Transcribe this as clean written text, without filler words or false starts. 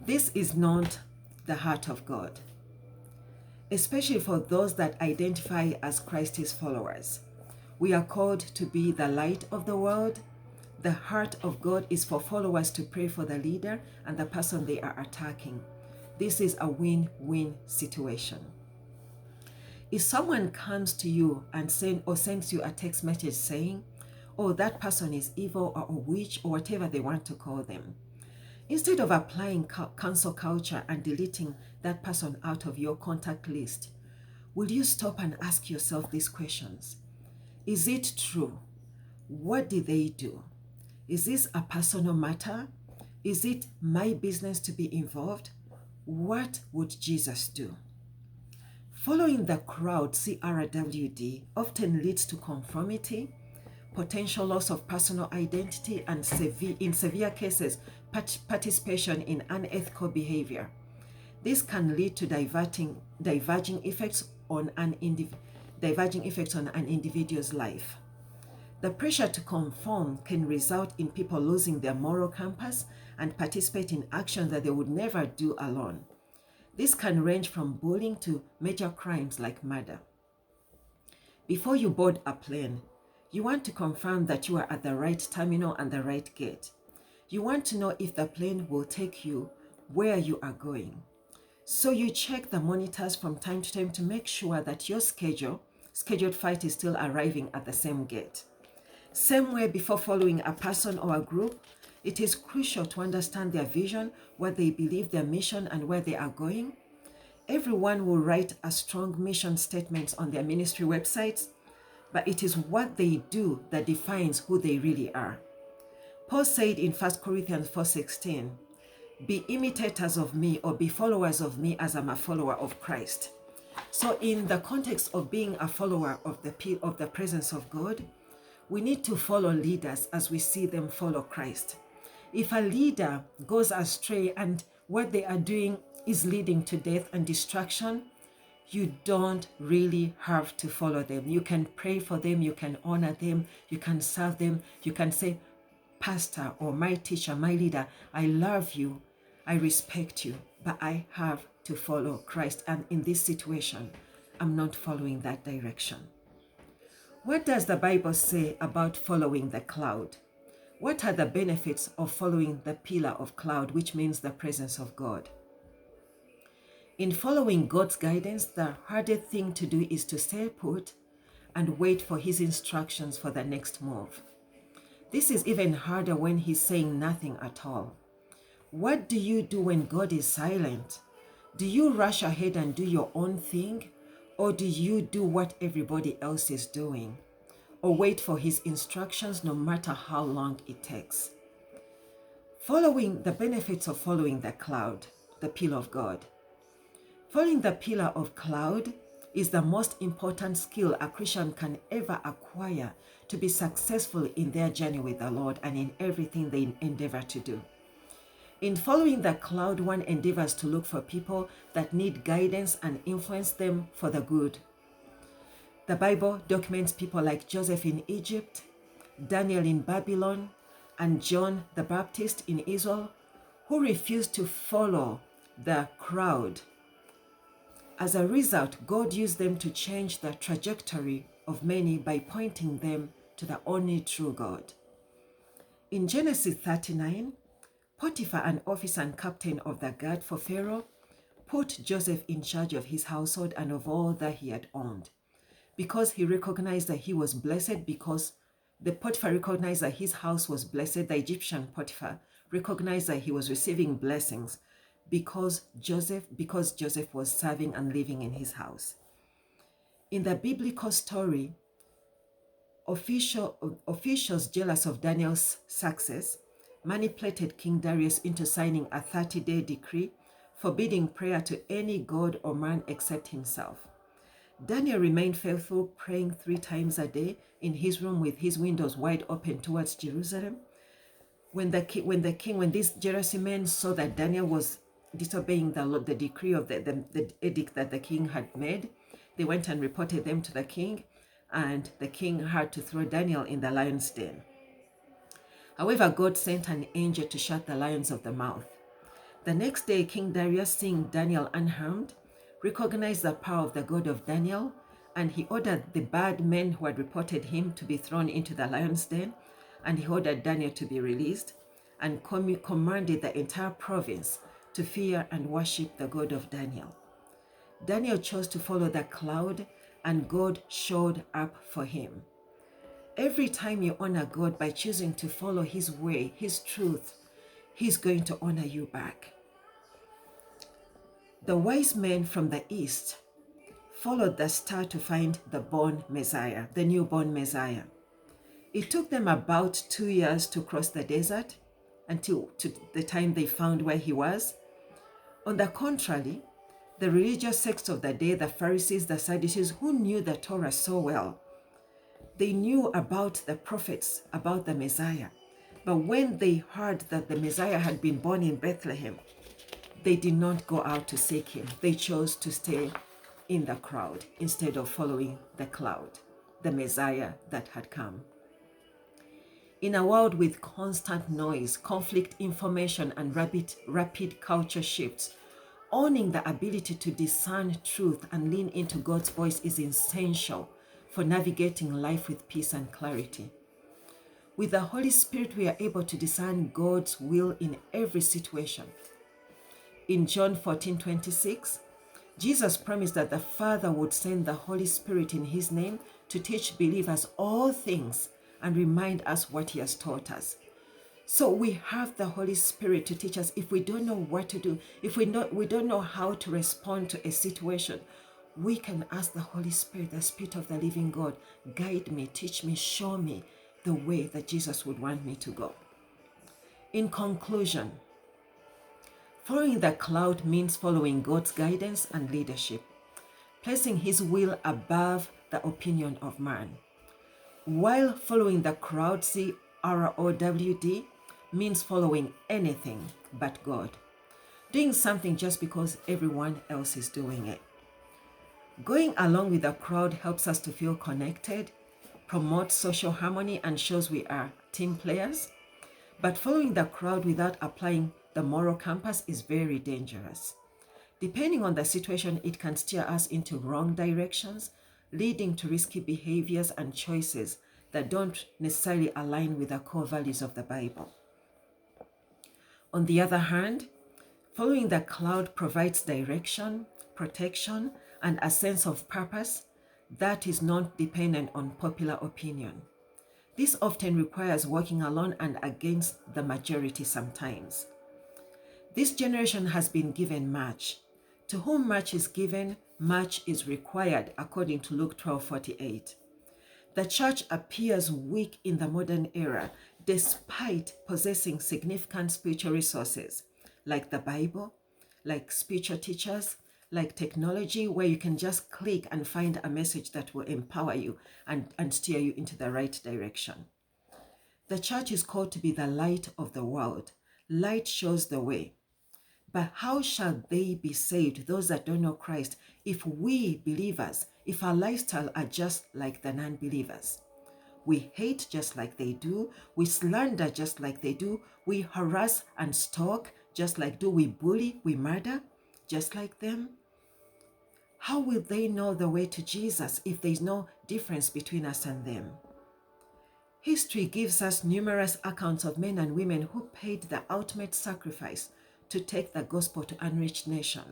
This is not the heart of God, especially for those that identify as Christ's followers. We are called to be the light of the world. The heart of God is for followers to pray for the leader and the person they are attacking. This is a win-win situation. If someone comes to you and sends you a text message saying, oh, that person is evil or a witch or whatever they want to call them, instead of applying cancel culture and deleting that person out of your contact list, will you stop and ask yourself these questions? Is it true? What did they do? Is this a personal matter? Is it my business to be involved? What would Jesus do? Following the crowd, CRWD, often leads to conformity, potential loss of personal identity, and in severe cases, participation in unethical behavior. This can lead to diverging effects on an individual's life. The pressure to conform can result in people losing their moral compass and participate in actions that they would never do alone. This can range from bullying to major crimes like murder. Before you board a plane, you want to confirm that you are at the right terminal and the right gate. You want to know if the plane will take you where you are going. So you check the monitors from time to time to make sure that your scheduled flight is still arriving at the same gate. Same way, before following a person or a group, it is crucial to understand their vision, what they believe, their mission, and where they are going. Everyone will write a strong mission statement on their ministry websites, but it is what they do that defines who they really are. Paul said in 1 Corinthians 4:16, be imitators of me or be followers of me as I'm a follower of Christ. So in the context of being a follower of the presence of God, we need to follow leaders as we see them follow Christ. If a leader goes astray and what they are doing is leading to death and destruction, you don't really have to follow them. You can pray for them, you can honor them, you can serve them, you can say, Pastor or my teacher, my leader, I love you, I respect you, but I have to follow Christ. And in this situation, I'm not following that direction. What does the Bible say about following the cloud? What are the benefits of following the pillar of cloud, which means the presence of God? In following God's guidance, the hardest thing to do is to stay put and wait for his instructions for the next move. This is even harder when he's saying nothing at all. What do you do when God is silent? Do you rush ahead and do your own thing? Or do you do what everybody else is doing? Or wait for his instructions no matter how long it takes? Following the benefits of following the cloud, the pillar of God. Following the pillar of cloud is the most important skill a Christian can ever acquire to be successful in their journey with the Lord and in everything they endeavor to do. In following the cloud, one endeavors to look for people that need guidance and influence them for the good. The Bible documents people like Joseph in Egypt, Daniel in Babylon, and John the Baptist in Israel, who refused to follow the crowd. As a result, God used them to change the trajectory of many by pointing them to the only true God. In Genesis 39, Potiphar, an officer and captain of the guard for Pharaoh, put Joseph in charge of his household and of all that he had owned. Because he recognized that he was blessed, because the Potiphar recognized that his house was blessed, the Egyptian Potiphar recognized that he was receiving blessings because Joseph was serving and living in his house. In the biblical story, officials jealous of Daniel's success manipulated King Darius into signing a 30-day decree forbidding prayer to any god or man except himself. Daniel remained faithful, praying 3 times a day in his room with his windows wide open towards Jerusalem. When these Jerusalem men saw that Daniel was disobeying the decree of the edict that the king had made, they went and reported them to the king, and the king had to throw Daniel in the lion's den. However, God sent an angel to shut the lions of the mouth. The next day, King Darius, seeing Daniel unharmed, recognized the power of the God of Daniel, and he ordered the bad men who had reported him to be thrown into the lion's den, and he ordered Daniel to be released, and commanded the entire province to fear and worship the God of Daniel. Daniel chose to follow the cloud, and God showed up for him. Every time you honor God by choosing to follow His way, His truth, He's going to honor you back. The wise men from the east followed the star to find the born Messiah, the newborn Messiah. It took them about 2 years to cross the desert until the time they found where he was. On the contrary, the religious sects of the day, the Pharisees, the Sadducees, who knew the Torah so well, they knew about the prophets, about the Messiah. But when they heard that the Messiah had been born in Bethlehem, they did not go out to seek him. They chose to stay in the crowd instead of following the cloud, the Messiah that had come. In a world with constant noise, conflict, information, and rapid culture shifts, owning the ability to discern truth and lean into God's voice is essential for navigating life with peace and clarity. With the Holy Spirit, we are able to discern God's will in every situation. In John 14:26, Jesus promised that the Father would send the Holy Spirit in his name to teach believers all things and remind us what he has taught us. So we have the Holy Spirit to teach us if we don't know what to do, if we don't know how to respond to a situation. We can ask the Holy Spirit, the Spirit of the living God, guide me, teach me, show me the way that Jesus would want me to go. In conclusion, following the cloud means following God's guidance and leadership, placing his will above the opinion of man. While following the crowd, CROWD, means following anything but God, doing something just because everyone else is doing it. Going along with the crowd helps us to feel connected, promotes social harmony, and shows we are team players. But following the crowd without applying the moral compass is very dangerous. Depending on the situation, it can steer us into wrong directions, leading to risky behaviors and choices that don't necessarily align with the core values of the Bible. On the other hand, following the cloud provides direction, protection, and a sense of purpose that is not dependent on popular opinion. This often requires working alone and against the majority sometimes. This generation has been given much. To whom much is given, much is required, according to Luke 12:48. The church appears weak in the modern era, despite possessing significant spiritual resources, like the Bible, like spiritual teachers, like technology, where you can just click and find a message that will empower you and steer you into the right direction. The church is called to be the light of the world. Light shows the way. But how shall they be saved, those that don't know Christ, if we believers, if our lifestyle are just like the non-believers? We hate just like they do. We slander just like they do. We harass and stalk just like do. We bully, we murder just like them. How will they know the way to Jesus if there is no difference between us and them? History gives us numerous accounts of men and women who paid the ultimate sacrifice to take the gospel to unreached nations.